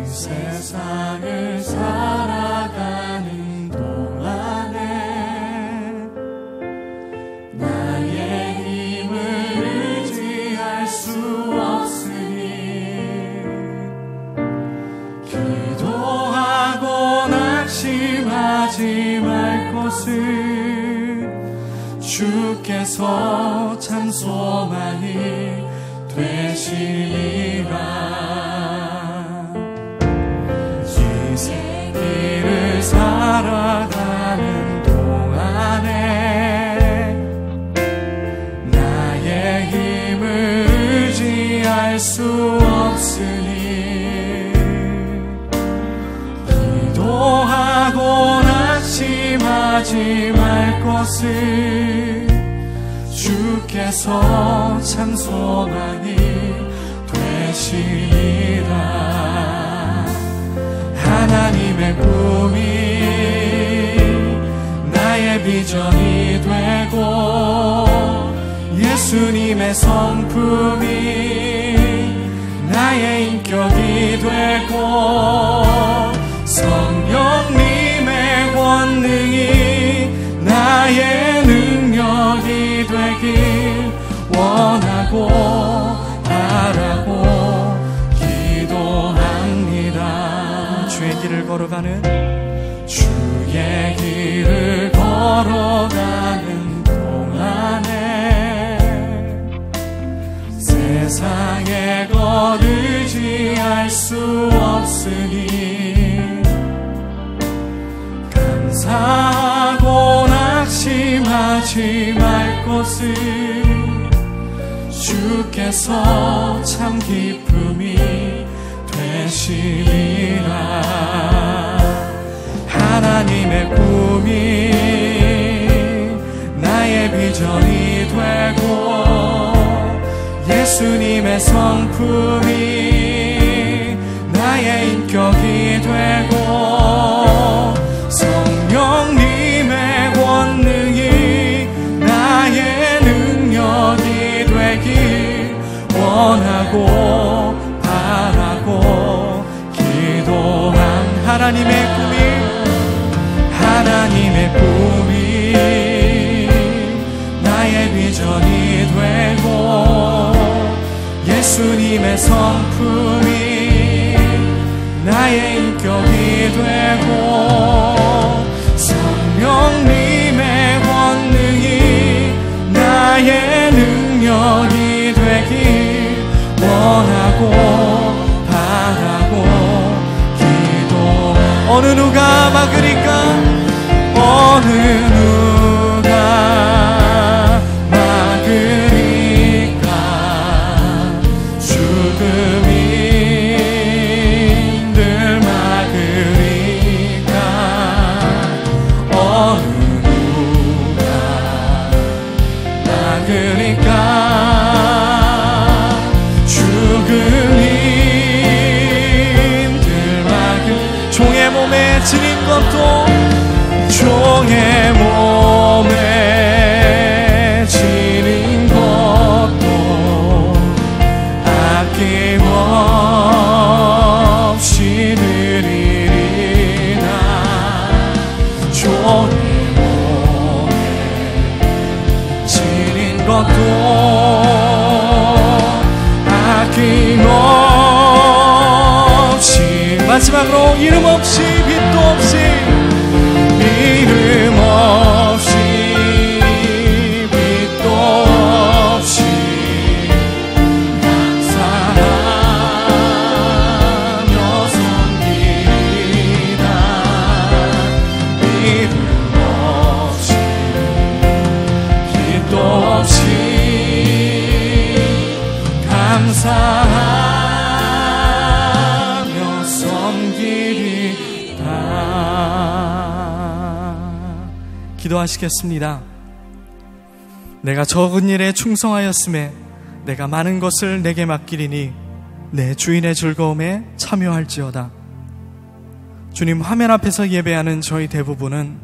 세상을 살아가는 동안에 나의 힘을 의지할 수 없으니 기도하고 낙심하지 말 것을 주께서 참 소망이 되시리라. 길을 살아가는 동안에 나의 힘을 의지할 수 없으니 기도하고 낙심하지 말 것을 주께서 참 소망이 되시리라. 하나님의 꿈이 나의 비전이 되고 예수님의 성품이 나의 인격이 되고 성령님의 권능이 나의 능력이 되길 원하고 바라고 기도합니다. 주의 길을 걸어가는 동안에 세상의 것 의지할 수 없으니 감사하고 낙심하지 말 것을 주께서 참 기쁨이 되시리라. 하나님의 꿈이 나의 비전이 되고 예수님의 성품이 나의 인격이 되고 성령님의 권능이 나의 능력이 되길 원하고 바라고 기도한 하나님의 꿈이 나의 비전이 되고 예수님의 성품이 나의 인격이 되고 성령님의 권능이 나의 능력이 되길 원하고 바라고 기도. 어느 누가 막으리까? 어느 누가 막으리까? 죽음이 늘 막으리까? 어느 누가 막으리까? 죽음이 늘 막으리까? 종의 몸에 지닌 것도 종의 몸에 지닌 것도 아낌없이 드리리라. 종의 몸에 지닌 것도 아낌없이 마지막으로 이름 없이 빛도 없이 이름 없이 빛도 없이 감사하며 섬기리라. 이름 없이 빛도 없이 감사하며 섬기리라. 기도하시겠습니다. 내가 적은 일에 충성하였음에 내가 많은 것을 내게 맡기리니 내 주인의 즐거움에 참여할지어다. 주님, 화면 앞에서 예배하는 저희 대부분은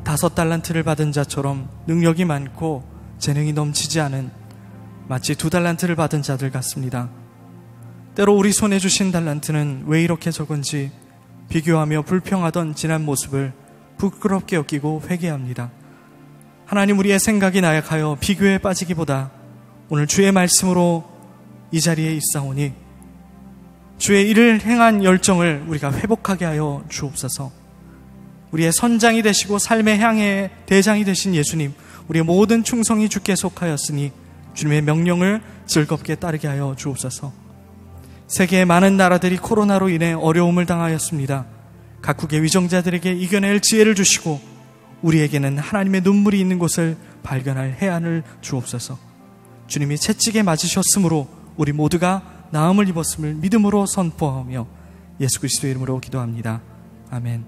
5달란트를 받은 자처럼 능력이 많고 재능이 넘치지 않은 마치 2달란트를 받은 자들 같습니다. 때로 우리 손에 주신 달란트는 왜 이렇게 적은지 비교하며 불평하던 지난 모습을 부끄럽게 여기고 회개합니다. 하나님, 우리의 생각이 나약하여 비교에 빠지기보다 오늘 주의 말씀으로 이 자리에 있사오니 주의 일을 행한 열정을 우리가 회복하게 하여 주옵소서. 우리의 선장이 되시고 삶의 향의 대장이 되신 예수님, 우리의 모든 충성이 주께 속하였으니 주님의 명령을 즐겁게 따르게 하여 주옵소서. 세계의 많은 나라들이 코로나로 인해 어려움을 당하였습니다. 각국의 위정자들에게 이겨낼 지혜를 주시고 우리에게는 하나님의 눈물이 있는 곳을 발견할 해안을 주옵소서. 주님이 채찍에 맞으셨으므로 우리 모두가 나음을 입었음을 믿음으로 선포하며 예수 그리스도의 이름으로 기도합니다. 아멘.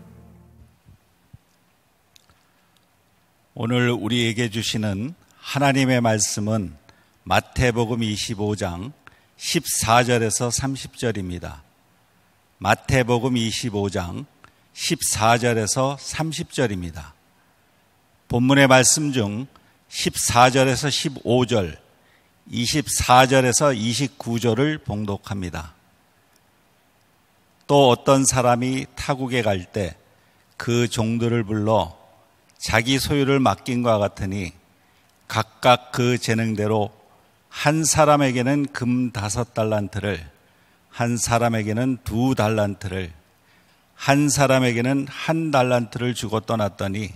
오늘 우리에게 주시는 하나님의 말씀은 마태복음 25장 14절에서 30절입니다. 마태복음 25장 14절에서 30절입니다. 본문의 말씀 중 14절에서 15절, 24절에서 29절을 봉독합니다. 또 어떤 사람이 타국에 갈 때 그 종들을 불러 자기 소유를 맡긴 것과 같으니 각각 그 재능대로 한 사람에게는 금 5달란트를, 한 사람에게는 2달란트를, 한 사람에게는 1달란트를 주고 떠났더니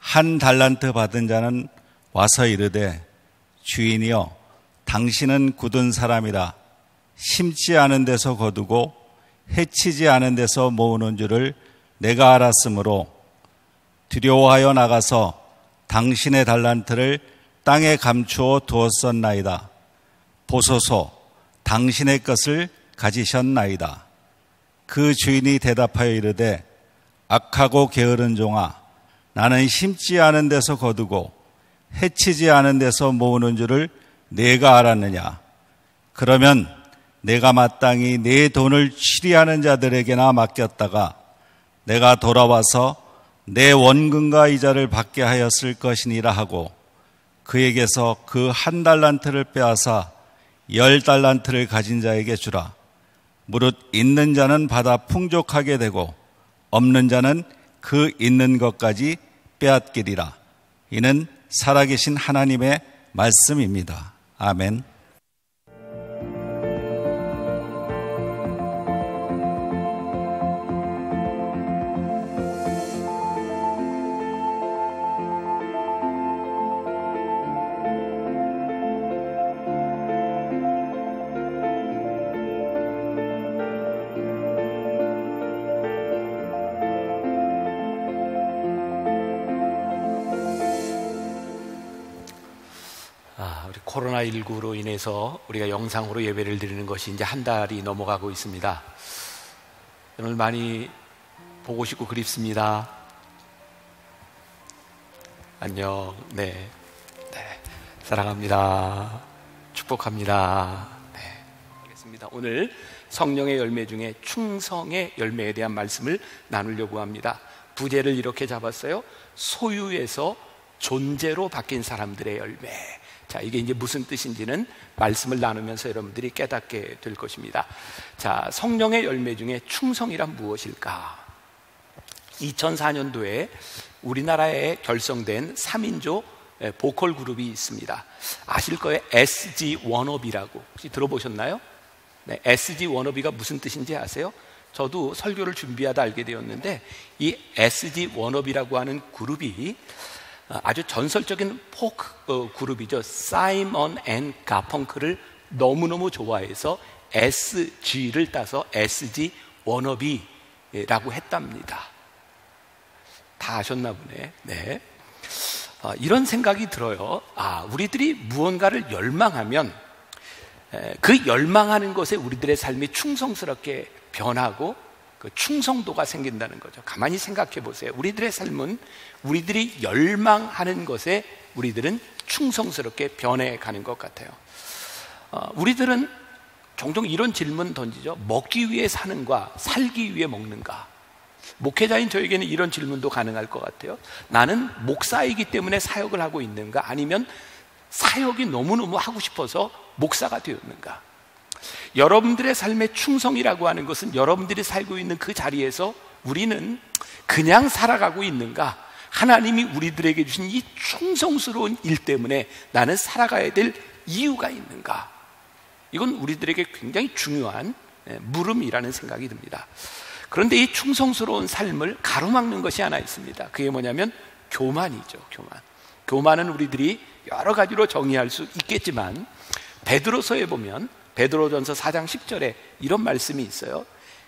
1달란트 받은 자는 와서 이르되 주인이여, 당신은 굳은 사람이라 심지 않은 데서 거두고 해치지 않은 데서 모으는 줄을 내가 알았으므로 두려워하여 나가서 당신의 달란트를 땅에 감추어 두었었나이다. 보소서, 당신의 것을 가지셨나이다. 그 주인이 대답하여 이르되 악하고 게으른 종아, 나는 심지 않은 데서 거두고 해치지 않은 데서 모으는 줄을 내가 알았느냐? 그러면 내가 마땅히 내 돈을 취리하는 자들에게나 맡겼다가 내가 돌아와서 내 원금과 이자를 받게 하였을 것이니라 하고 그에게서 그 1달란트를 빼앗아 10달란트를 가진 자에게 주라. 무릇 있는 자는 받아 풍족하게 되고 없는 자는 그 있는 것까지 빼앗기리라. 이는 살아계신 하나님의 말씀입니다. 아멘. 코로나19로 인해서 우리가 영상으로 예배를 드리는 것이 이제 한 달이 넘어가고 있습니다. 오늘 많이 보고 싶고 그립습니다. 안녕. 네. 사랑합니다. 축복합니다. 네. 알겠습니다. 오늘 성령의 열매 중에 충성의 열매에 대한 말씀을 나누려고 합니다. 부제를 이렇게 잡았어요. 소유에서 존재로 바뀐 사람들의 열매. 자, 이게 이제 무슨 뜻인지는 말씀을 나누면서 여러분들이 깨닫게 될 것입니다. 자, 성령의 열매 중에 충성이란 무엇일까? 2004년도에 우리나라에 결성된 3인조 보컬 그룹이 있습니다. 아실 거예요. SG 워너비라고. 혹시 들어보셨나요? 네, SG 워너비가 무슨 뜻인지 아세요? 저도 설교를 준비하다 알게 되었는데 이 SG 워너비라고 하는 그룹이 아주 전설적인 포크 그룹이죠. 사이먼 앤 가펑크를 너무너무 좋아해서 SG를 따서 SG 워너비라고 했답니다. 다 아셨나 보네. 네. 이런 생각이 들어요. 우리들이 무언가를 열망하면 그 열망하는 것에 우리들의 삶이 충성스럽게 변하고 그 충성도가 생긴다는 거죠. 가만히 생각해 보세요. 우리들의 삶은 우리들이 열망하는 것에 우리들은 충성스럽게 변해가는 것 같아요. 우리들은 종종 이런 질문 던지죠. 먹기 위해 사는가, 살기 위해 먹는가? 목회자인 저에게는 이런 질문도 가능할 것 같아요. 나는 목사이기 때문에 사역을 하고 있는가? 아니면 사역이 너무너무 하고 싶어서 목사가 되었는가? 여러분들의 삶의 충성이라고 하는 것은 여러분들이 살고 있는 그 자리에서 우리는 그냥 살아가고 있는가, 하나님이 우리들에게 주신 이 충성스러운 일 때문에 나는 살아가야 될 이유가 있는가? 이건 우리들에게 굉장히 중요한 물음이라는 생각이 듭니다. 그런데 이 충성스러운 삶을 가로막는 것이 하나 있습니다. 그게 뭐냐면 교만이죠. 교만은 우리들이 여러 가지로 정의할 수 있겠지만, 베드로서에 보면 베드로전서 4장 10절에 이런 말씀이 있어요.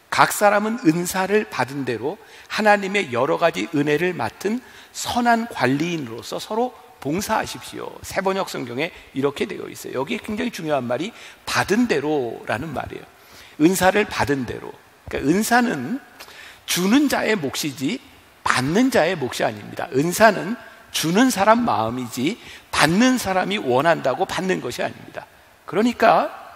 각 사람은 은사를 받은 대로 하나님의 여러 가지 은혜를 맡은 선한 관리인으로서 서로 봉사하십시오. 새번역 성경에 이렇게 되어 있어요. 여기에 굉장히 중요한 말이 받은 대로라는 말이에요. 은사를 받은 대로. 그러니까 은사는 주는 자의 몫이지 받는 자의 몫이 아닙니다. 은사는 주는 사람 마음이지 받는 사람이 원한다고 받는 것이 아닙니다. 그러니까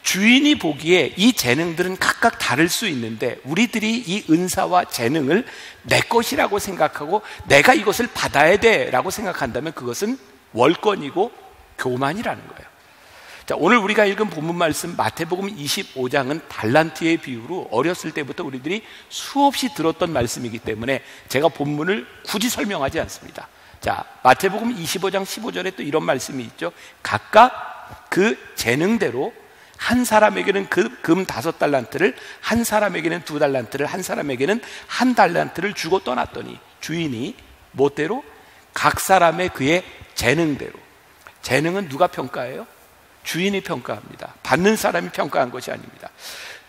주인이 보기에 이 재능들은 각각 다를 수 있는데, 우리들이 이 은사와 재능을 내 것이라고 생각하고 내가 이것을 받아야 돼라고 생각한다면 그것은 월권이고 교만이라는 거예요. 자, 오늘 우리가 읽은 본문 말씀 마태복음 25장은 달란트의 비유로 어렸을 때부터 우리들이 수없이 들었던 말씀이기 때문에 제가 본문을 굳이 설명하지 않습니다. 자, 마태복음 25장 15절에 또 이런 말씀이 있죠. 각각 그 재능대로 한 사람에게는 그 금 5달란트를, 한 사람에게는 2달란트를, 한 사람에게는 1달란트를 주고 떠났더니 주인이 뭐대로? 각 사람의 그의 재능대로. 재능은 누가 평가해요? 주인이 평가합니다. 받는 사람이 평가한 것이 아닙니다.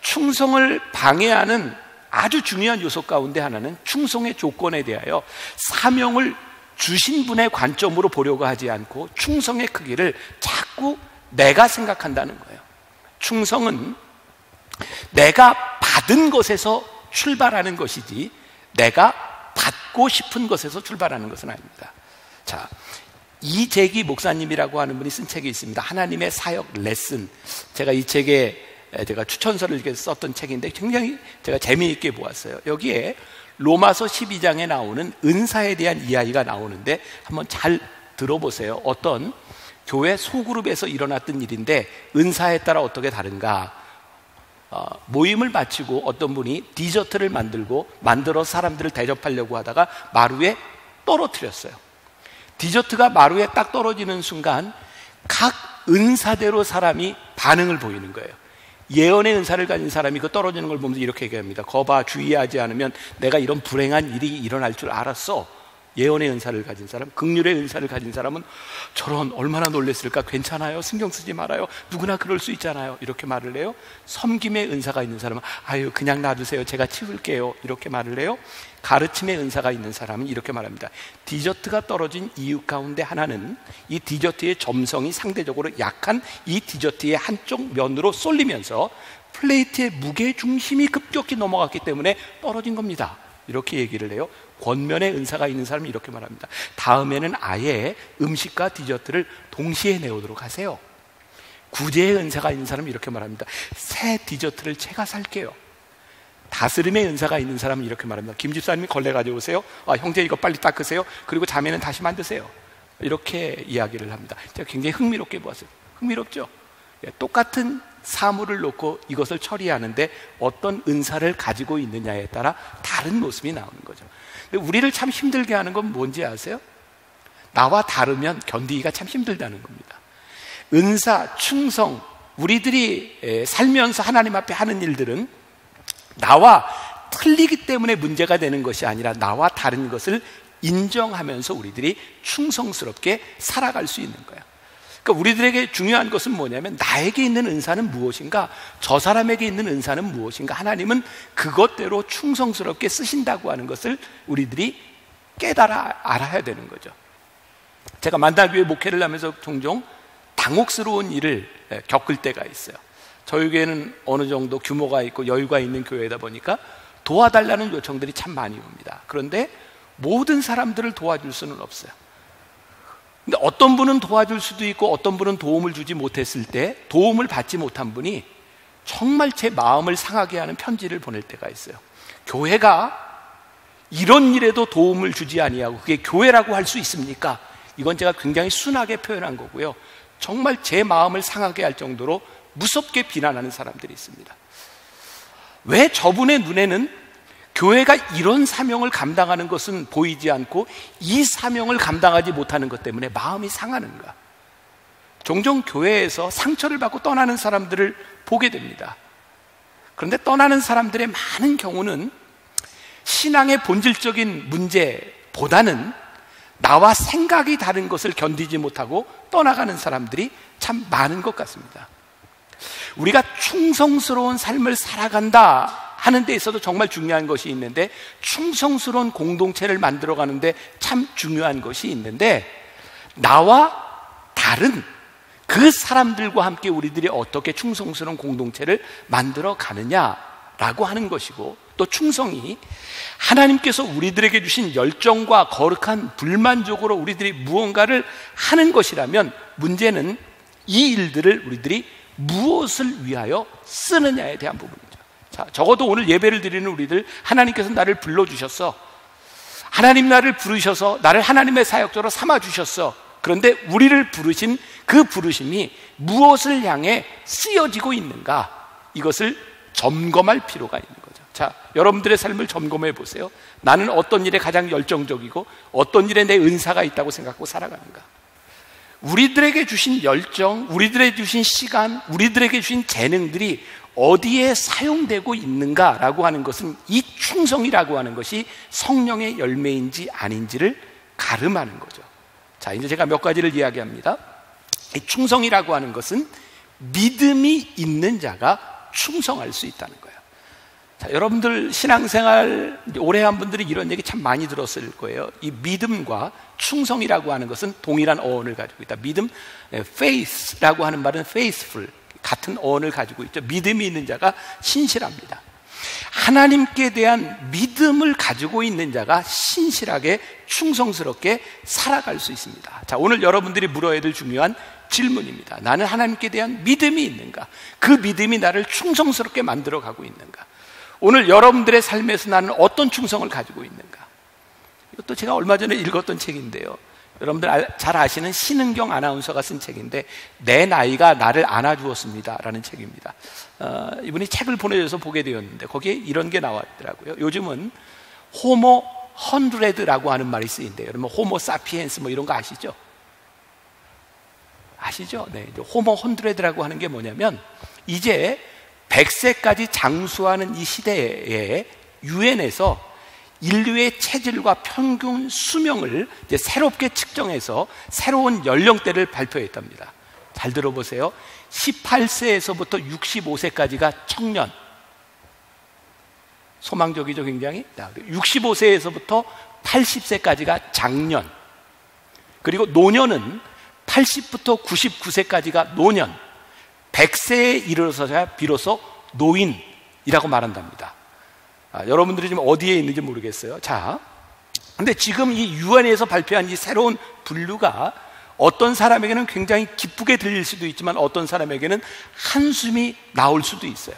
충성을 방해하는 아주 중요한 요소 가운데 하나는 충성의 조건에 대하여 사명을 주신 분의 관점으로 보려고 하지 않고 충성의 크기를 자꾸 내가 생각한다는 거예요. 충성은 내가 받은 것에서 출발하는 것이지 내가 받고 싶은 것에서 출발하는 것은 아닙니다. 자, 이재기 목사님이라고 하는 분이 쓴 책이 있습니다. 하나님의 사역 레슨. 제가 이 책에 제가 추천서를 이렇게 썼던 책인데 굉장히 제가 재미있게 보았어요. 여기에 로마서 12장에 나오는 은사에 대한 이야기가 나오는데 한번 잘 들어보세요. 어떤 교회 소그룹에서 일어났던 일인데 은사에 따라 어떻게 다른가? 모임을 마치고 어떤 분이 디저트를 만들어 사람들을 대접하려고 하다가 마루에 떨어뜨렸어요. 디저트가 마루에 딱 떨어지는 순간 각 은사대로 사람이 반응을 보이는 거예요. 예언의 은사를 가진 사람이 그 떨어지는 걸 보면서 이렇게 얘기합니다. 거봐, 주의하지 않으면 내가 이런 불행한 일이 일어날 줄 알았어. 예언의 은사를 가진 사람, 긍휼의 은사를 가진 사람은 저런 얼마나 놀랬을까? 괜찮아요, 신경 쓰지 말아요, 누구나 그럴 수 있잖아요, 이렇게 말을 해요. 섬김의 은사가 있는 사람은 아유 그냥 놔두세요, 제가 치울게요, 이렇게 말을 해요. 가르침의 은사가 있는 사람은 이렇게 말합니다. 디저트가 떨어진 이유 가운데 하나는 이 디저트의 점성이 상대적으로 약한 이 디저트의 한쪽 면으로 쏠리면서 플레이트의 무게 중심이 급격히 넘어갔기 때문에 떨어진 겁니다, 이렇게 얘기를 해요. 권면의 은사가 있는 사람은 이렇게 말합니다. 다음에는 아예 음식과 디저트를 동시에 내오도록 하세요. 구제의 은사가 있는 사람은 이렇게 말합니다. 새 디저트를 제가 살게요. 다스림의 은사가 있는 사람은 이렇게 말합니다. 김집사님이 걸레 가져오세요. 형제 이거 빨리 닦으세요. 그리고 자매는 다시 만드세요. 이렇게 이야기를 합니다. 제가 굉장히 흥미롭게 보았어요. 흥미롭죠? 똑같은 사물을 놓고 이것을 처리하는데 어떤 은사를 가지고 있느냐에 따라 다른 모습이 나오는 거죠. 근데 우리를 참 힘들게 하는 건 뭔지 아세요? 나와 다르면 견디기가 참 힘들다는 겁니다. 은사, 충성, 우리들이 살면서 하나님 앞에 하는 일들은 나와 틀리기 때문에 문제가 되는 것이 아니라 나와 다른 것을 인정하면서 우리들이 충성스럽게 살아갈 수 있는 거예요. 그러니까 우리들에게 중요한 것은 뭐냐면 나에게 있는 은사는 무엇인가, 저 사람에게 있는 은사는 무엇인가, 하나님은 그것대로 충성스럽게 쓰신다고 하는 것을 우리들이 깨달아 알아야 되는 거죠. 제가 만나교회 목회를 하면서 종종 당혹스러운 일을 겪을 때가 있어요. 저희 교회는 어느 정도 규모가 있고 여유가 있는 교회다 보니까 도와달라는 요청들이 참 많이 옵니다. 그런데 모든 사람들을 도와줄 수는 없어요. 근데 어떤 분은 도와줄 수도 있고 어떤 분은 도움을 주지 못했을 때 도움을 받지 못한 분이 정말 제 마음을 상하게 하는 편지를 보낼 때가 있어요. 교회가 이런 일에도 도움을 주지 아니하고 그게 교회라고 할 수 있습니까? 이건 제가 굉장히 순하게 표현한 거고요. 정말 제 마음을 상하게 할 정도로 무섭게 비난하는 사람들이 있습니다. 왜 저분의 눈에는 교회가 이런 사명을 감당하는 것은 보이지 않고 이 사명을 감당하지 못하는 것 때문에 마음이 상하는가? 종종 교회에서 상처를 받고 떠나는 사람들을 보게 됩니다. 그런데 떠나는 사람들의 많은 경우는 신앙의 본질적인 문제보다는 나와 생각이 다른 것을 견디지 못하고 떠나가는 사람들이 참 많은 것 같습니다. 우리가 충성스러운 삶을 살아간다 하는 데 있어도 정말 중요한 것이 있는데, 충성스러운 공동체를 만들어가는데 참 중요한 것이 있는데, 나와 다른 그 사람들과 함께 우리들이 어떻게 충성스러운 공동체를 만들어 가느냐라고 하는 것이고, 또 충성이 하나님께서 우리들에게 주신 열정과 거룩한 불만족으로 우리들이 무언가를 하는 것이라면, 문제는 이 일들을 우리들이 무엇을 위하여 쓰느냐에 대한 부분이죠. 자, 적어도 오늘 예배를 드리는 우리들, 하나님께서 나를 불러주셨어. 하나님 나를 부르셔서 나를 하나님의 사역자로 삼아주셨어. 그런데 우리를 부르신 그 부르심이 무엇을 향해 쓰여지고 있는가, 이것을 점검할 필요가 있는 거죠. 자, 여러분들의 삶을 점검해 보세요. 나는 어떤 일에 가장 열정적이고 어떤 일에 내 은사가 있다고 생각하고 살아가는가? 우리들에게 주신 열정, 우리들에게 주신 시간, 우리들에게 주신 재능들이 어디에 사용되고 있는가라고 하는 것은, 이 충성이라고 하는 것이 성령의 열매인지 아닌지를 가름하는 거죠. 자, 이제 제가 몇 가지를 이야기합니다. 이 충성이라고 하는 것은 믿음이 있는 자가 충성할 수 있다는 거예요. 자, 여러분들 신앙생활 오래 한 분들이 이런 얘기 참 많이 들었을 거예요. 이 믿음과 충성이라고 하는 것은 동일한 어원을 가지고 있다. 믿음, faith라고 하는 말은 faithful, 같은 어원을 가지고 있죠. 믿음이 있는 자가 신실합니다. 하나님께 대한 믿음을 가지고 있는 자가 신실하게 충성스럽게 살아갈 수 있습니다. 자, 오늘 여러분들이 물어야 될 중요한 질문입니다. 나는 하나님께 대한 믿음이 있는가? 그 믿음이 나를 충성스럽게 만들어 가고 있는가? 오늘 여러분들의 삶에서 나는 어떤 충성을 가지고 있는가? 이것도 제가 얼마 전에 읽었던 책인데요, 여러분들 잘 아시는 신은경 아나운서가 쓴 책인데, 내 나이가 나를 안아주었습니다 라는 책입니다. 이분이 책을 보내줘서 보게 되었는데, 거기에 이런 게 나왔더라고요. 요즘은 호모 100라고 하는 말이 쓰인대요. 여러분 호모 사피엔스 뭐 이런 거 아시죠? 아시죠? 네, 호모 100라고 하는 게 뭐냐면, 이제 100세까지 장수하는 이 시대에 유엔에서 인류의 체질과 평균 수명을 이제 새롭게 측정해서 새로운 연령대를 발표했답니다. 잘 들어보세요. 18세에서부터 65세까지가 청년, 소망적이죠 굉장히. 65세에서부터 80세까지가 장년, 그리고 노년은 80부터 99세까지가 노년, 100세에 이르러서야 비로소 노인이라고 말한답니다. 여러분들이 지금 어디에 있는지 모르겠어요. 자, 근데 지금 이 유엔에서 발표한 이 새로운 분류가 어떤 사람에게는 굉장히 기쁘게 들릴 수도 있지만 어떤 사람에게는 한숨이 나올 수도 있어요.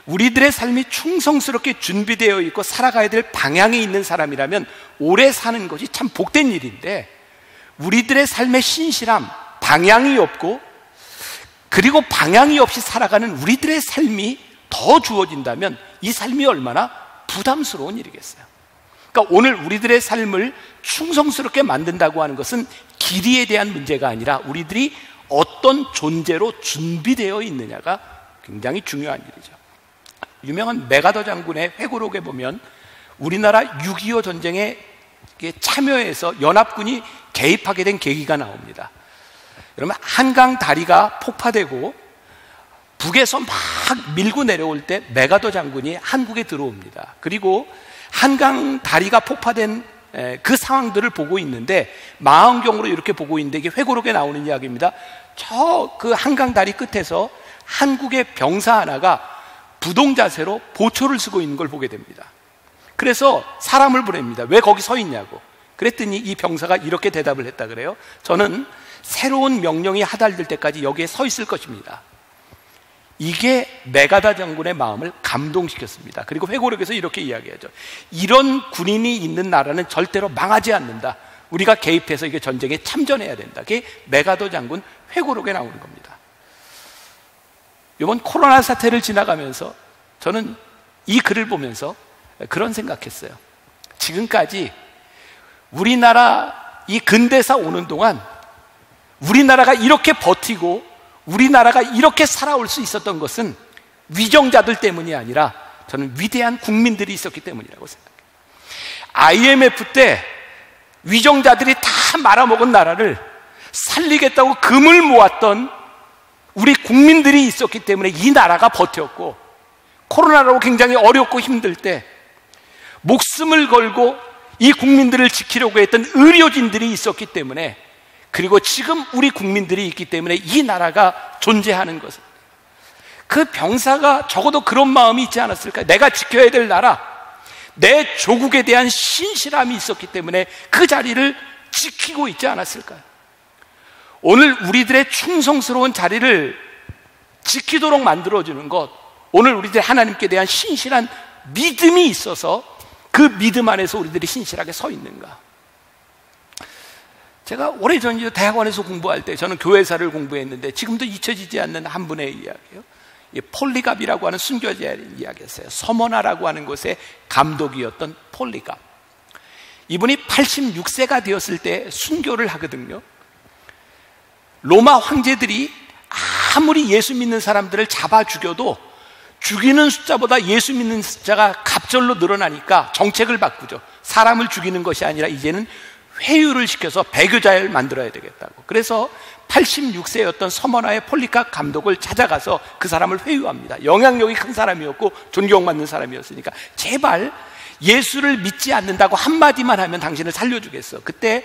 우리들의 삶이 충성스럽게 준비되어 있고 살아가야 될 방향에 있는 사람이라면 오래 사는 것이 참 복된 일인데, 우리들의 삶의 신실함, 방향이 없고 그리고 방향이 없이 살아가는 우리들의 삶이 더 주어진다면 이 삶이 얼마나 부담스러운 일이겠어요. 그러니까 오늘 우리들의 삶을 충성스럽게 만든다고 하는 것은 길이에 대한 문제가 아니라 우리들이 어떤 존재로 준비되어 있느냐가 굉장히 중요한 일이죠. 유명한 메가더 장군의 회고록에 보면 우리나라 6.25 전쟁에 참여해서 연합군이 개입하게 된 계기가 나옵니다. 여러분, 한강 다리가 폭파되고 북에서 막 밀고 내려올 때 메가더 장군이 한국에 들어옵니다. 그리고 한강 다리가 폭파된 그 상황들을 보고 있는데 망원경으로 이렇게 보고 있는데, 이게 회고록에 나오는 이야기입니다. 저 그 한강 다리 끝에서 한국의 병사 하나가 부동 자세로 보초를 쓰고 있는 걸 보게 됩니다. 그래서 사람을 보냅니다. 왜 거기 서 있냐고. 그랬더니 이 병사가 이렇게 대답을 했다 그래요. 저는 새로운 명령이 하달될 때까지 여기에 서 있을 것입니다. 이게 메가더 장군의 마음을 감동시켰습니다. 그리고 회고록에서 이렇게 이야기하죠. 이런 군인이 있는 나라는 절대로 망하지 않는다. 우리가 개입해서 이게 전쟁에 참전해야 된다. 그게 메가더 장군 회고록에 나오는 겁니다. 이번 코로나 사태를 지나가면서 저는 이 글을 보면서 그런 생각했어요. 지금까지 우리나라 이 근대사 오는 동안 우리나라가 이렇게 버티고 우리나라가 이렇게 살아올 수 있었던 것은 위정자들 때문이 아니라 저는 위대한 국민들이 있었기 때문이라고 생각해요. IMF 때 위정자들이 다 말아먹은 나라를 살리겠다고 금을 모았던 우리 국민들이 있었기 때문에 이 나라가 버텼고, 코로나로 굉장히 어렵고 힘들 때 목숨을 걸고 이 국민들을 지키려고 했던 의료진들이 있었기 때문에, 그리고 지금 우리 국민들이 있기 때문에 이 나라가 존재하는 것은, 그 병사가 적어도 그런 마음이 있지 않았을까요? 내가 지켜야 될 나라, 내 조국에 대한 신실함이 있었기 때문에 그 자리를 지키고 있지 않았을까요? 오늘 우리들의 충성스러운 자리를 지키도록 만들어주는 것, 오늘 우리들 하나님께 대한 신실한 믿음이 있어서 그 믿음 안에서 우리들이 신실하게 서 있는가. 제가 오래전 대학원에서 공부할 때, 저는 교회사를 공부했는데 지금도 잊혀지지 않는 한 분의 이야기예요. 폴리갑이라고 하는 순교자의 이야기였어요. 서머나라고 하는 곳의 감독이었던 폴리갑. 이분이 86세가 되었을 때 순교를 하거든요. 로마 황제들이 아무리 예수 믿는 사람들을 잡아 죽여도 죽이는 숫자보다 예수 믿는 숫자가 갑절로 늘어나니까 정책을 바꾸죠. 사람을 죽이는 것이 아니라 이제는 회유를 시켜서 배교자를 만들어야 되겠다고. 그래서 86세였던 서머나의 폴리갑 감독을 찾아가서 그 사람을 회유합니다. 영향력이 큰 사람이었고 존경받는 사람이었으니까 제발 예수를 믿지 않는다고 한마디만 하면 당신을 살려주겠어. 그때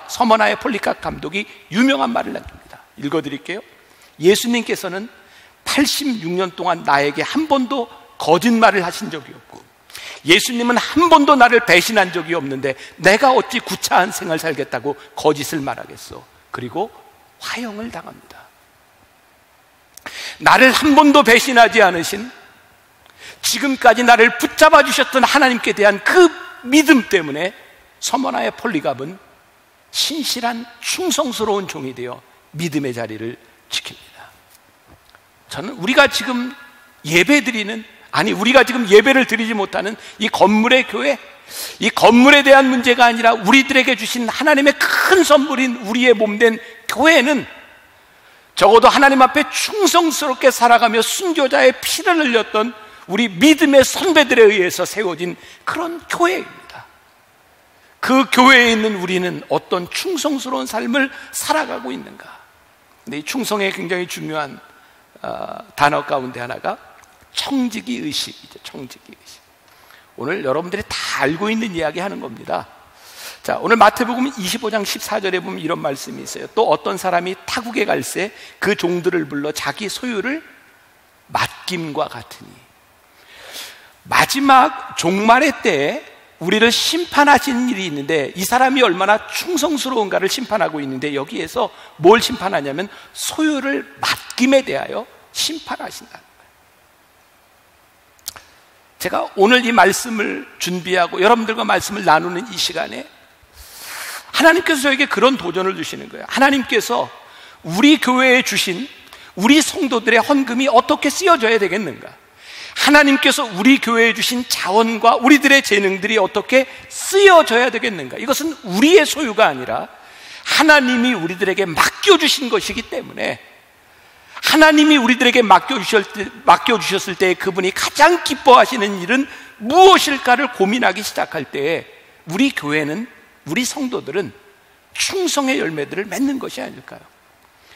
서머나의 폴리갑 감독이 유명한 말을 남깁니다. 읽어드릴게요. 예수님께서는 86년 동안 나에게 한 번도 거짓말을 하신 적이 없고, 예수님은 한 번도 나를 배신한 적이 없는데 내가 어찌 구차한 생을 살겠다고 거짓을 말하겠어. 그리고 화형을 당합니다. 나를 한 번도 배신하지 않으신, 지금까지 나를 붙잡아 주셨던 하나님께 대한 그 믿음 때문에 서머나의 폴리갑은 신실한 충성스러운 종이 되어 믿음의 자리를 지킵니다. 저는 우리가 지금 우리가 지금 예배를 드리지 못하는 이 건물의 교회, 이 건물에 대한 문제가 아니라 우리들에게 주신 하나님의 큰 선물인 우리의 몸된 교회는 적어도 하나님 앞에 충성스럽게 살아가며 순교자의 피를 흘렸던 우리 믿음의 선배들에 의해서 세워진 그런 교회입니다. 그 교회에 있는 우리는 어떤 충성스러운 삶을 살아가고 있는가. 근데 이 충성의 굉장히 중요한 단어 가운데 하나가 청지기 의식이죠. 청지기 의식. 오늘 여러분들이 다 알고 있는 이야기 하는 겁니다. 자, 오늘 마태복음 25장 14절에 보면 이런 말씀이 있어요. 또 어떤 사람이 타국에 갈새 그 종들을 불러 자기 소유를 맡김과 같으니. 마지막 종말의 때에 우리를 심판하신 일이 있는데, 이 사람이 얼마나 충성스러운가를 심판하고 있는데, 여기에서 뭘 심판하냐면 소유를 맡김에 대하여 심판하신다는 거예요. 제가 오늘 이 말씀을 준비하고 여러분들과 말씀을 나누는 이 시간에 하나님께서 저에게 그런 도전을 주시는 거예요. 하나님께서 우리 교회에 주신 우리 성도들의 헌금이 어떻게 쓰여져야 되겠는가? 하나님께서 우리 교회에 주신 자원과 우리들의 재능들이 어떻게 쓰여져야 되겠는가? 이것은 우리의 소유가 아니라 하나님이 우리들에게 맡겨주신 것이기 때문에, 하나님이 우리들에게 맡겨주셨을 때 그분이 가장 기뻐하시는 일은 무엇일까를 고민하기 시작할 때에 우리 교회는, 우리 성도들은 충성의 열매들을 맺는 것이 아닐까요?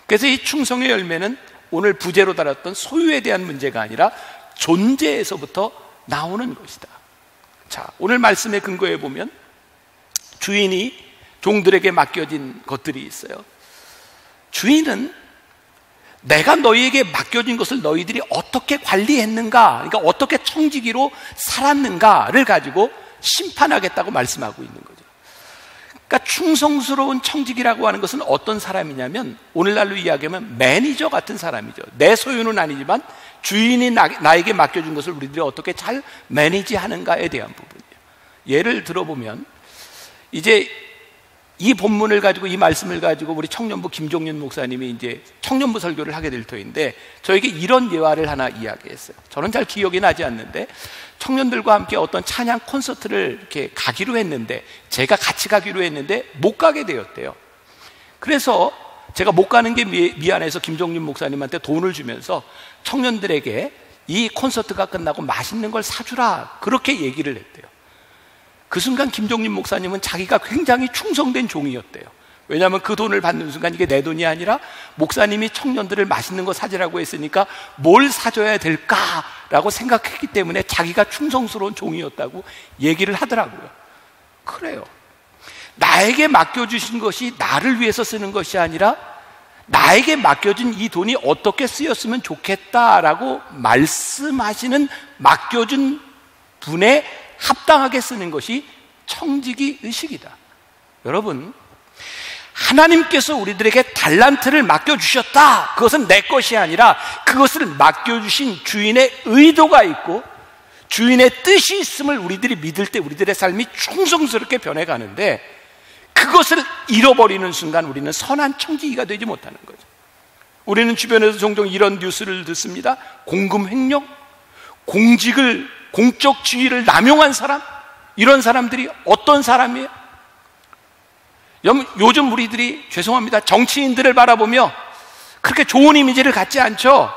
그래서 이 충성의 열매는 오늘 부제로 다뤘던 소유에 대한 문제가 아니라 존재에서부터 나오는 것이다. 자, 오늘 말씀의 근거에 보면 주인이 종들에게 맡겨진 것들이 있어요. 주인은 내가 너희에게 맡겨진 것을 너희들이 어떻게 관리했는가, 그러니까 어떻게 청지기로 살았는가를 가지고 심판하겠다고 말씀하고 있는 거죠. 그러니까 충성스러운 청지기라고 하는 것은 어떤 사람이냐면, 오늘날로 이야기하면 매니저 같은 사람이죠. 내 소유는 아니지만 주인이 나에게 맡겨준 것을 우리들이 어떻게 잘 매니지하는가에 대한 부분이에요. 예를 들어보면, 이제 이 본문을 가지고, 이 말씀을 가지고 우리 청년부 김종윤 목사님이 이제 청년부 설교를 하게 될 터인데, 저에게 이런 예화를 하나 이야기했어요. 저는 잘 기억이 나지 않는데, 청년들과 함께 어떤 찬양 콘서트를 이렇게 가기로 했는데, 제가 같이 가기로 했는데 못 가게 되었대요. 그래서 제가 못 가는 게 미안해서 김종윤 목사님한테 돈을 주면서 청년들에게 이 콘서트가 끝나고 맛있는 걸 사주라, 그렇게 얘기를 했대요. 그 순간 김종민 목사님은 자기가 굉장히 충성된 종이었대요. 왜냐하면 그 돈을 받는 순간 이게 내 돈이 아니라 목사님이 청년들을 맛있는 거 사주라고 했으니까 뭘 사줘야 될까라고 생각했기 때문에 자기가 충성스러운 종이었다고 얘기를 하더라고요. 그래요. 나에게 맡겨주신 것이 나를 위해서 쓰는 것이 아니라 나에게 맡겨진 이 돈이 어떻게 쓰였으면 좋겠다라고 말씀하시는 맡겨준 분에 합당하게 쓰는 것이 청지기 의식이다. 여러분, 하나님께서 우리들에게 달란트를 맡겨주셨다. 그것은 내 것이 아니라 그것을 맡겨주신 주인의 의도가 있고 주인의 뜻이 있음을 우리들이 믿을 때 우리들의 삶이 충성스럽게 변해가는데, 그것을 잃어버리는 순간 우리는 선한 청지기가 되지 못하는 거죠. 우리는 주변에서 종종 이런 뉴스를 듣습니다. 공금 횡령, 공적 지위를 남용한 사람, 이런 사람들이 어떤 사람이에요? 요즘 우리들이, 죄송합니다, 정치인들을 바라보며 그렇게 좋은 이미지를 갖지 않죠.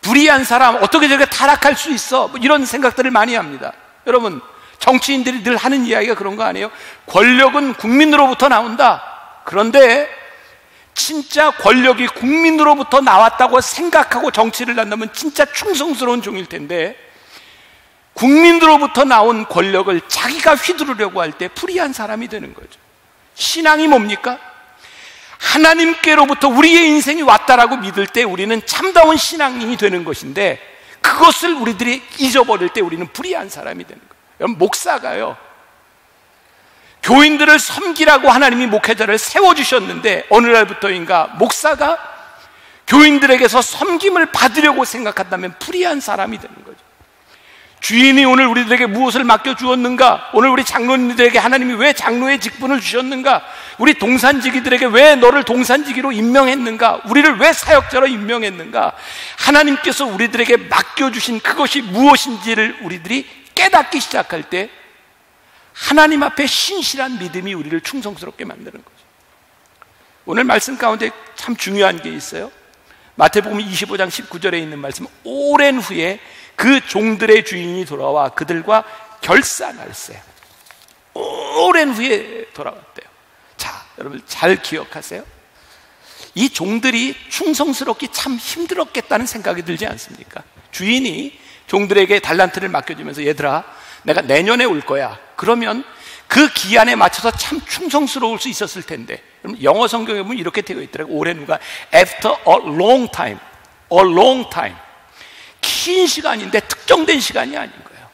불의한 사람, 어떻게 저렇게 타락할 수 있어, 뭐 이런 생각들을 많이 합니다. 여러분, 정치인들이 늘 하는 이야기가 그런 거 아니에요? 권력은 국민으로부터 나온다. 그런데 진짜 권력이 국민으로부터 나왔다고 생각하고 정치를 한다면 진짜 충성스러운 종일 텐데, 국민으로부터 나온 권력을 자기가 휘두르려고 할 때 불의한 사람이 되는 거죠. 신앙이 뭡니까? 하나님께로부터 우리의 인생이 왔다라고 믿을 때 우리는 참다운 신앙인이 되는 것인데, 그것을 우리들이 잊어버릴 때 우리는 불의한 사람이 되는 거예요. 여러분, 목사가요, 교인들을 섬기라고 하나님이 목회자를 세워주셨는데 어느 날부터인가 목사가 교인들에게서 섬김을 받으려고 생각한다면 불의한 사람이 되는 거죠. 주인이 오늘 우리들에게 무엇을 맡겨주었는가? 오늘 우리 장로님들에게 하나님이 왜 장로의 직분을 주셨는가? 우리 동산지기들에게 왜 너를 동산지기로 임명했는가? 우리를 왜 사역자로 임명했는가? 하나님께서 우리들에게 맡겨주신 그것이 무엇인지를 우리들이 깨닫기 시작할 때 하나님 앞에 신실한 믿음이 우리를 충성스럽게 만드는 거죠. 오늘 말씀 가운데 참 중요한 게 있어요. 마태복음 25장 19절에 있는 말씀, 오랜 후에 그 종들의 주인이 돌아와 그들과 결산할세. 오랜 후에 돌아왔대요. 자, 여러분 잘 기억하세요. 이 종들이 충성스럽기 참 힘들었겠다는 생각이 들지 않습니까? 주인이 종들에게 달란트를 맡겨주면서, 얘들아, 내가 내년에 올 거야. 그러면 그 기한에 맞춰서 참 충성스러울 수 있었을 텐데, 영어 성경에 보면 이렇게 되어 있더라고요. 오랜 후가 after a long time, a long time. 긴 시간인데 특정된 시간이 아닌 거예요.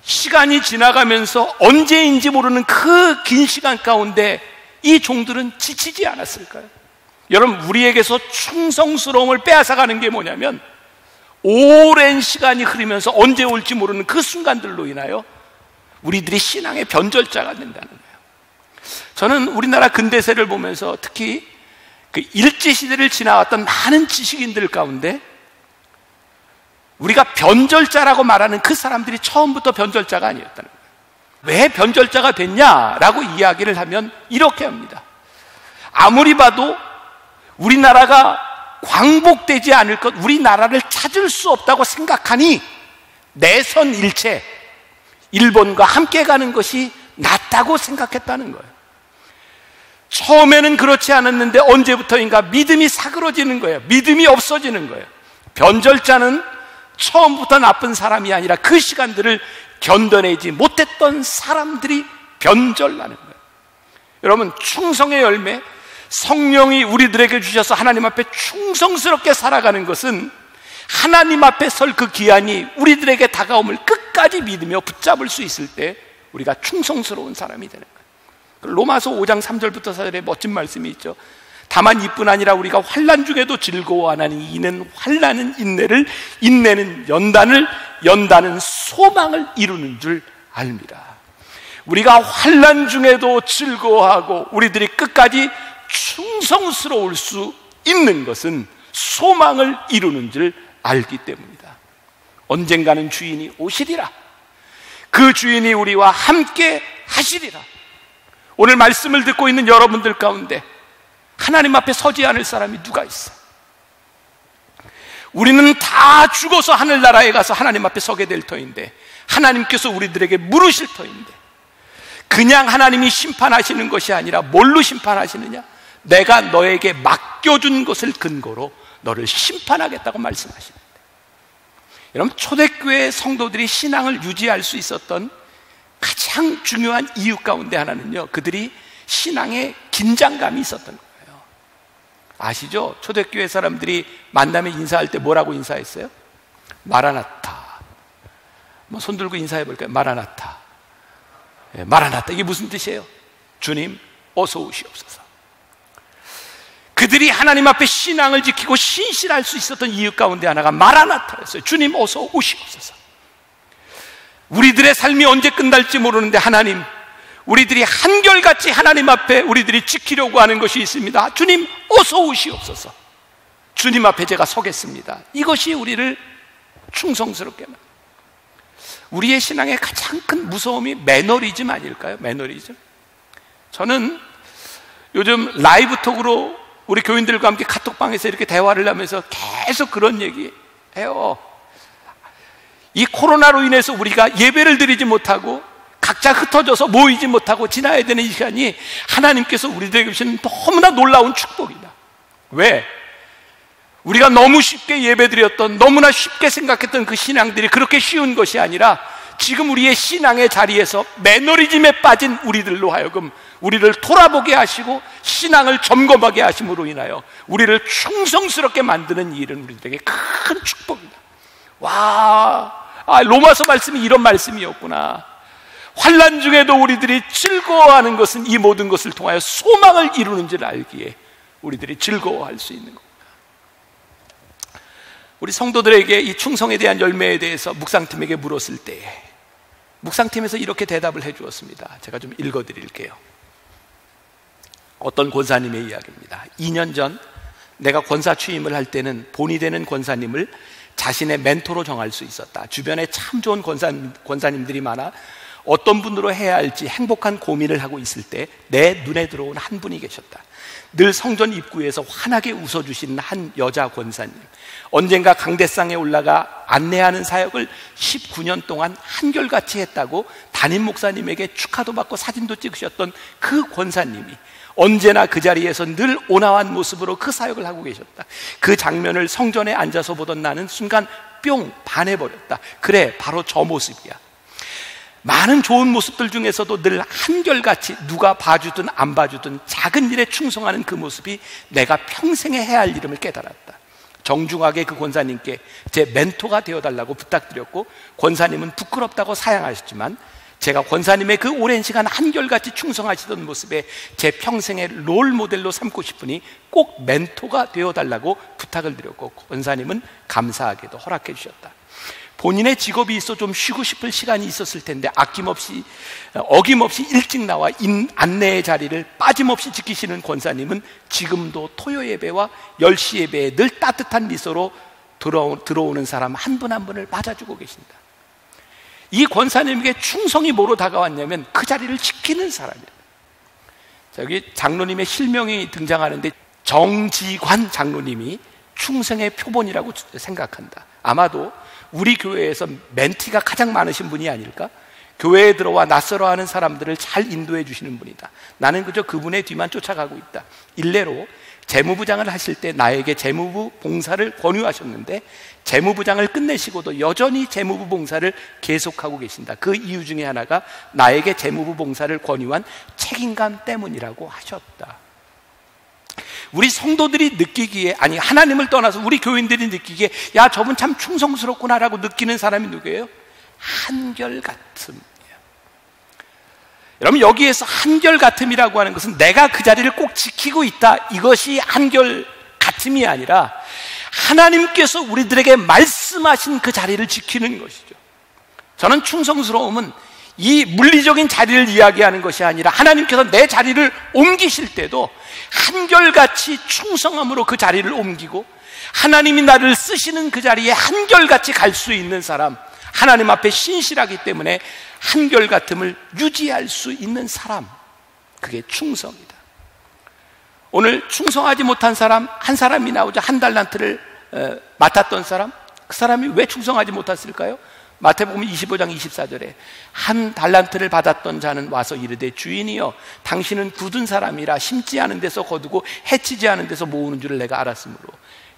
시간이 지나가면서 언제인지 모르는 그 긴 시간 가운데 이 종들은 지치지 않았을까요? 여러분, 우리에게서 충성스러움을 빼앗아가는 게 뭐냐면, 오랜 시간이 흐르면서 언제 올지 모르는 그 순간들로 인하여 우리들이 신앙의 변절자가 된다는 거예요. 저는 우리나라 근대세를 보면서 특히 그 일제시대를 지나왔던 많은 지식인들 가운데 우리가 변절자라고 말하는 그 사람들이 처음부터 변절자가 아니었다는 거예요. 왜 변절자가 됐냐라고 이야기를 하면 이렇게 합니다. 아무리 봐도 우리나라가 광복되지 않을 것, 우리나라를 찾을 수 없다고 생각하니 내선 일체 일본과 함께 가는 것이 낫다고 생각했다는 거예요. 처음에는 그렇지 않았는데 언제부터인가 믿음이 사그러지는 거예요. 믿음이 없어지는 거예요. 변절자는 처음부터 나쁜 사람이 아니라 그 시간들을 견뎌내지 못했던 사람들이 변절나는 거예요. 여러분, 충성의 열매, 성령이 우리들에게 주셔서 하나님 앞에 충성스럽게 살아가는 것은 하나님 앞에 설 그 기한이 우리들에게 다가옴을 끝까지 믿으며 붙잡을 수 있을 때 우리가 충성스러운 사람이 되는 거예요. 로마서 5장 3절부터 4절에 멋진 말씀이 있죠. 다만 이뿐 아니라 우리가 환난 중에도 즐거워하나니 이는 환난은 인내를, 인내는 연단을, 연단은 소망을 이루는 줄 압니다. 우리가 환난 중에도 즐거워하고 우리들이 끝까지 충성스러울 수 있는 것은 소망을 이루는 줄 알기 때문이다. 언젠가는 주인이 오시리라. 그 주인이 우리와 함께 하시리라. 오늘 말씀을 듣고 있는 여러분들 가운데 하나님 앞에 서지 않을 사람이 누가 있어? 우리는 다 죽어서 하늘나라에 가서 하나님 앞에 서게 될 터인데, 하나님께서 우리들에게 물으실 터인데, 그냥 하나님이 심판하시는 것이 아니라 뭘로 심판하시느냐? 내가 너에게 맡겨준 것을 근거로 너를 심판하겠다고 말씀하시는데, 여러분, 초대교회 성도들이 신앙을 유지할 수 있었던 가장 중요한 이유 가운데 하나는요, 그들이 신앙에 긴장감이 있었던 거예요. 아시죠? 초대교회 사람들이 만나면 인사할 때 뭐라고 인사했어요? 마라나타. 손 들고 인사해 볼까요? 마라나타. 마라나타. 이게 무슨 뜻이에요? 주님 어서 오시옵소서. 그들이 하나님 앞에 신앙을 지키고 신실할 수 있었던 이유 가운데 하나가 마라나타였어요. 주님 어서 오시옵소서. 우리들의 삶이 언제 끝날지 모르는데 하나님, 우리들이 한결같이 하나님 앞에 우리들이 지키려고 하는 것이 있습니다. 주님 어서 오시옵소서. 주님 앞에 제가 서겠습니다. 이것이 우리를 충성스럽게 만듭니다. 우리의 신앙의 가장 큰 무서움이 매너리즘 아닐까요? 매너리즘. 저는 요즘 라이브 톡으로 우리 교인들과 함께 카톡방에서 이렇게 대화를 하면서 계속 그런 얘기 해요. 이 코로나로 인해서 우리가 예배를 드리지 못하고 각자 흩어져서 모이지 못하고 지나야 되는 이 시간이 하나님께서 우리들에게 주시는 너무나 놀라운 축복이다. 왜? 우리가 너무 쉽게 예배드렸던, 너무나 쉽게 생각했던 그 신앙들이 그렇게 쉬운 것이 아니라 지금 우리의 신앙의 자리에서 매너리즘에 빠진 우리들로 하여금 우리를 돌아보게 하시고 신앙을 점검하게 하심으로 인하여 우리를 충성스럽게 만드는 이 일은 우리들에게 큰 축복이다. 와, 로마서 말씀이 이런 말씀이었구나. 환난 중에도 우리들이 즐거워하는 것은 이 모든 것을 통하여 소망을 이루는 줄 알기에 우리들이 즐거워할 수 있는 겁니다. 우리 성도들에게 이 충성에 대한 열매에 대해서 묵상팀에게 물었을 때에 묵상팀에서 이렇게 대답을 해 주었습니다. 제가 좀 읽어드릴게요. 어떤 권사님의 이야기입니다. 2년 전 내가 권사 취임을 할 때는 본이 되는 권사님을 자신의 멘토로 정할 수 있었다. 주변에 참 좋은 권사님들이 많아 어떤 분으로 해야 할지 행복한 고민을 하고 있을 때 내 눈에 들어온 한 분이 계셨다. 늘 성전 입구에서 환하게 웃어주시는 한 여자 권사님. 언젠가 강대상에 올라가 안내하는 사역을 19년 동안 한결같이 했다고 담임 목사님에게 축하도 받고 사진도 찍으셨던 그 권사님이 언제나 그 자리에서 늘 온화한 모습으로 그 사역을 하고 계셨다. 그 장면을 성전에 앉아서 보던 나는 순간 뿅 반해버렸다. 그래, 바로 저 모습이야. 많은 좋은 모습들 중에서도 늘 한결같이 누가 봐주든 안 봐주든 작은 일에 충성하는 그 모습이 내가 평생에 해야 할 이름을 깨달았다. 정중하게 그 권사님께 제 멘토가 되어달라고 부탁드렸고 권사님은 부끄럽다고 사양하셨지만 제가 권사님의 그 오랜 시간 한결같이 충성하시던 모습에 제 평생의 롤 모델로 삼고 싶으니 꼭 멘토가 되어달라고 부탁을 드렸고 권사님은 감사하게도 허락해 주셨다. 본인의 직업이 있어 좀 쉬고 싶을 시간이 있었을 텐데 어김없이 일찍 나와 안내의 자리를 빠짐없이 지키시는 권사님은 지금도 토요 예배와 10시 예배에 늘 따뜻한 미소로 들어오는 사람 한 분 한 분을 맞아주고 계신다. 이 권사님에게 충성이 뭐로 다가왔냐면 그 자리를 지키는 사람이에요. 여기 장로님의 실명이 등장하는데 정지관 장로님이 충성의 표본이라고 생각한다. 아마도 우리 교회에서 멘티가 가장 많으신 분이 아닐까? 교회에 들어와 낯설어하는 사람들을 잘 인도해 주시는 분이다. 나는 그저 그분의 뒤만 쫓아가고 있다. 일례로 재무부장을 하실 때 나에게 재무부 봉사를 권유하셨는데 재무부장을 끝내시고도 여전히 재무부 봉사를 계속하고 계신다. 그 이유 중에 하나가 나에게 재무부 봉사를 권유한 책임감 때문이라고 하셨다. 우리 성도들이 느끼기에, 아니 하나님을 떠나서 우리 교인들이 느끼기에 야 저분 참 충성스럽구나라고 느끼는 사람이 누구예요? 한결같음이에요. 여러분, 여기에서 한결같음이라고 하는 것은 내가 그 자리를 꼭 지키고 있다, 이것이 한결같음이 아니라 하나님께서 우리들에게 말씀하신 그 자리를 지키는 것이죠. 저는 충성스러움은 이 물리적인 자리를 이야기하는 것이 아니라 하나님께서 내 자리를 옮기실 때도 한결같이 충성함으로 그 자리를 옮기고 하나님이 나를 쓰시는 그 자리에 한결같이 갈 수 있는 사람, 하나님 앞에 신실하기 때문에 한결같음을 유지할 수 있는 사람, 그게 충성이다. 오늘 충성하지 못한 사람 한 사람이 나오죠. 한 달란트를 맡았던 사람, 그 사람이 왜 충성하지 못했을까요? 마태복음 25장 24절에 한 달란트를 받았던 자는 와서 이르되 주인이여 당신은 굳은 사람이라 심지 않은 데서 거두고 해치지 않은 데서 모으는 줄을 내가 알았으므로,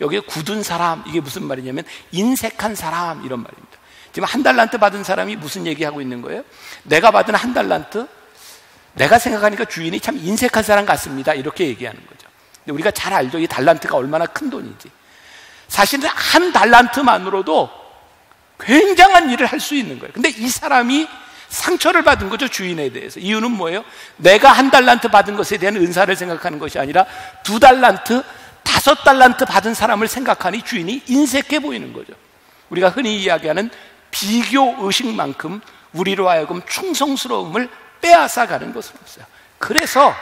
여기에 굳은 사람, 이게 무슨 말이냐면 인색한 사람, 이런 말입니다. 지금 한 달란트 받은 사람이 무슨 얘기하고 있는 거예요? 내가 받은 한 달란트, 내가 생각하니까 주인이 참 인색한 사람 같습니다, 이렇게 얘기하는 거죠. 근데 우리가 잘 알죠. 이 달란트가 얼마나 큰 돈인지. 사실은 한 달란트만으로도 굉장한 일을 할 수 있는 거예요. 근데 이 사람이 상처를 받은 거죠, 주인에 대해서. 이유는 뭐예요? 내가 한 달란트 받은 것에 대한 은사를 생각하는 것이 아니라 2달란트, 5달란트 받은 사람을 생각하니 주인이 인색해 보이는 거죠. 우리가 흔히 이야기하는 비교 의식만큼 우리로 하여금 충성스러움을 빼앗아가는 것은 없어요. 그래서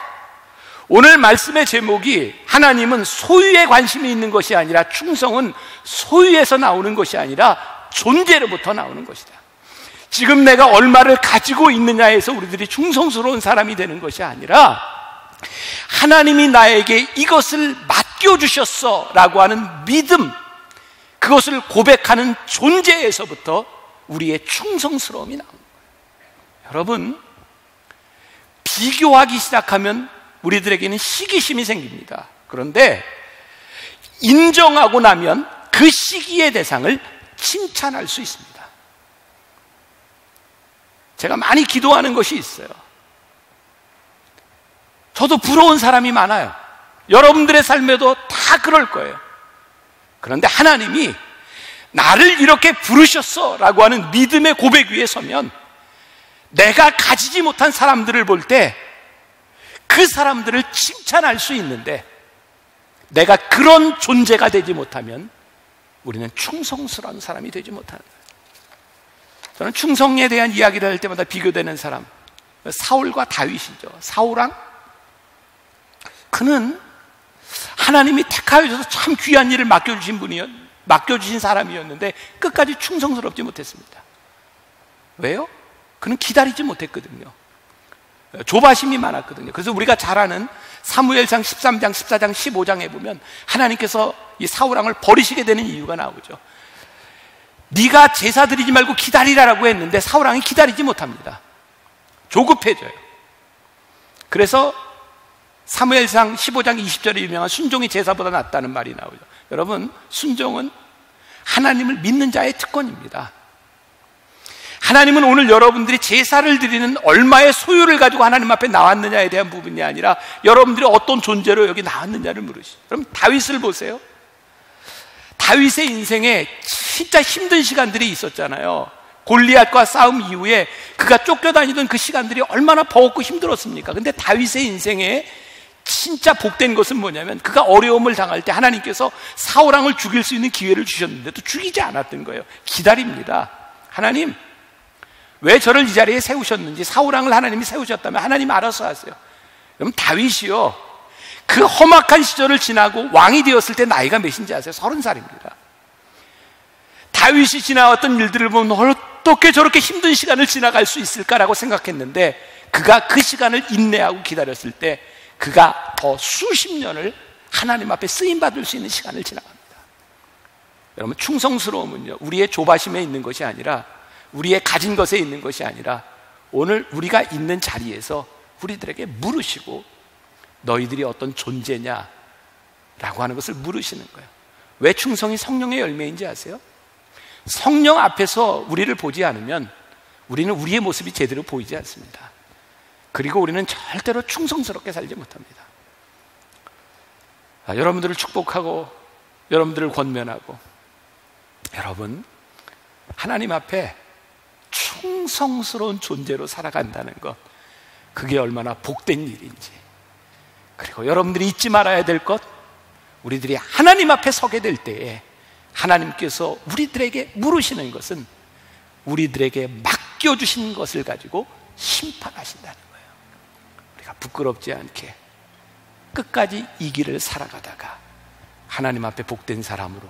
오늘 말씀의 제목이 하나님은 소유에 관심이 있는 것이 아니라, 충성은 소유에서 나오는 것이 아니라 존재로부터 나오는 것이다. 지금 내가 얼마를 가지고 있느냐에서 우리들이 충성스러운 사람이 되는 것이 아니라, 하나님이 나에게 이것을 맡겨주셨어 라고 하는 믿음, 그것을 고백하는 존재에서부터 우리의 충성스러움이 나옵니다. 여러분, 비교하기 시작하면 우리들에게는 시기심이 생깁니다. 그런데 인정하고 나면 그 시기의 대상을 칭찬할 수 있습니다. 제가 많이 기도하는 것이 있어요. 저도 부러운 사람이 많아요. 여러분들의 삶에도 다 그럴 거예요. 그런데 하나님이 나를 이렇게 부르셨어 라고 하는 믿음의 고백 위에 서면, 내가 가지지 못한 사람들을 볼 때 그 사람들을 칭찬할 수 있는데, 내가 그런 존재가 되지 못하면 우리는 충성스러운 사람이 되지 못하는 거예요. 저는 충성에 대한 이야기를 할 때마다 비교되는 사람, 사울과 다윗이죠. 사울왕, 그는 하나님이 택하여 주셔서 참 귀한 일을 맡겨주신 사람이었는데 끝까지 충성스럽지 못했습니다. 왜요? 그는 기다리지 못했거든요. 조바심이 많았거든요. 그래서 우리가 잘 아는 사무엘상 13장, 14장, 15장에 보면 하나님께서 이 사울왕을 버리시게 되는 이유가 나오죠. 네가 제사 드리지 말고 기다리라라고 했는데 사울왕이 기다리지 못합니다. 조급해져요. 그래서 사무엘상 15장 20절에 유명한 순종이 제사보다 낫다는 말이 나오죠. 여러분, 순종은 하나님을 믿는 자의 특권입니다. 하나님은 오늘 여러분들이 제사를 드리는 얼마의 소유를 가지고 하나님 앞에 나왔느냐에 대한 부분이 아니라 여러분들이 어떤 존재로 여기 나왔느냐를 물으시죠. 그럼 다윗을 보세요. 다윗의 인생에 진짜 힘든 시간들이 있었잖아요. 골리앗과 싸움 이후에 그가 쫓겨다니던 그 시간들이 얼마나 버겁고 힘들었습니까? 근데 다윗의 인생에 진짜 복된 것은 뭐냐면, 그가 어려움을 당할 때 하나님께서 사울왕을 죽일 수 있는 기회를 주셨는데도 죽이지 않았던 거예요. 기다립니다. 하나님, 왜 저를 이 자리에 세우셨는지, 사울왕을 하나님이 세우셨다면 하나님 알아서 하세요. 그럼 다윗이요, 그 험악한 시절을 지나고 왕이 되었을 때 나이가 몇인지 아세요? 30살입니다. 다윗이 지나왔던 일들을 보면 어떻게 저렇게 힘든 시간을 지나갈 수 있을까라고 생각했는데, 그가 그 시간을 인내하고 기다렸을 때 그가 더 수십 년을 하나님 앞에 쓰임받을 수 있는 시간을 지나갑니다. 여러분, 충성스러움은요, 우리의 조바심에 있는 것이 아니라, 우리의 가진 것에 있는 것이 아니라, 오늘 우리가 있는 자리에서 우리들에게 물으시고 너희들이 어떤 존재냐 라고 하는 것을 물으시는 거예요. 왜 충성이 성령의 열매인지 아세요? 성령 앞에서 우리를 보지 않으면 우리는 우리의 모습이 제대로 보이지 않습니다. 그리고 우리는 절대로 충성스럽게 살지 못합니다. 여러분들을 축복하고 여러분들을 권면하고, 여러분, 하나님 앞에 충성스러운 존재로 살아간다는 것, 그게 얼마나 복된 일인지, 그리고 여러분들이 잊지 말아야 될 것, 우리들이 하나님 앞에 서게 될 때에 하나님께서 우리들에게 물으시는 것은 우리들에게 맡겨주신 것을 가지고 심판하신다는 거예요. 우리가 부끄럽지 않게 끝까지 이 길을 살아가다가 하나님 앞에 복된 사람으로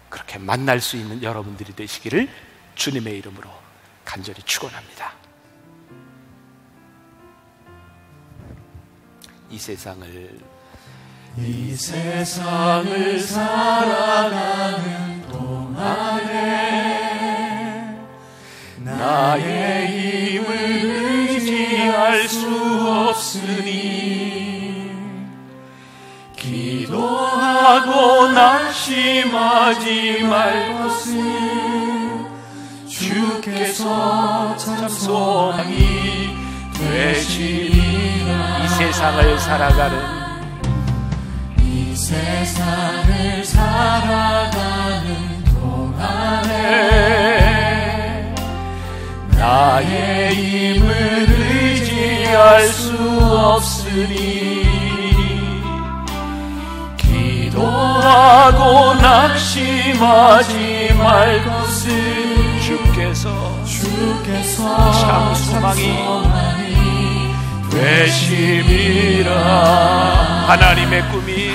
그렇게 만날 수 있는 여러분들이 되시기를 주님의 이름으로 간절히 축원합니다. 이 세상을 살아가는 동안에 나의 힘을 의지할 수 없으니 기도하고 낙심하지 말 것은 주께서 참 소망이 되시리라. 이 세상을 살아가는 동안에 나의 힘을 의지할 수 없으니 기도하고 낙심하지 말 것은 주께서 참 소망이 되심이라. 하나님의 꿈이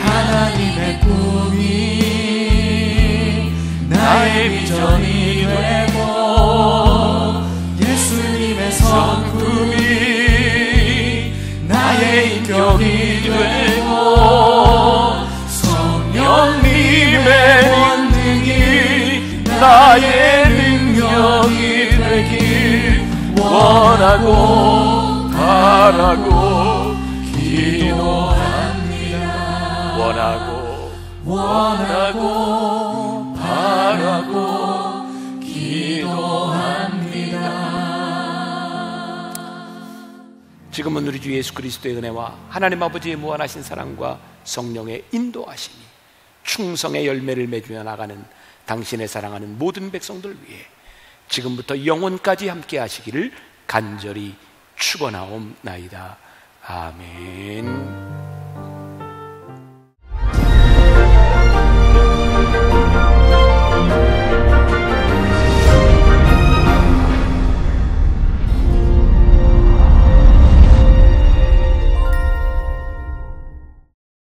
나의 비전이 되고 예수님의 성품이 나의 인격이 되고 성령님의 권능이 나의 능력이 되길 원하고 바라고 기도합니다. 원하고 바라고 기도합니다. 지금은 우리 주 예수 그리스도의 은혜와 하나님 아버지의 무한하신 사랑과 성령의 인도하심이 충성의 열매를 맺으며 나가는 당신의 사랑하는 모든 백성들 위해 지금부터 영원까지 함께 하시기를 간절히 축원하옵나이다. 아멘.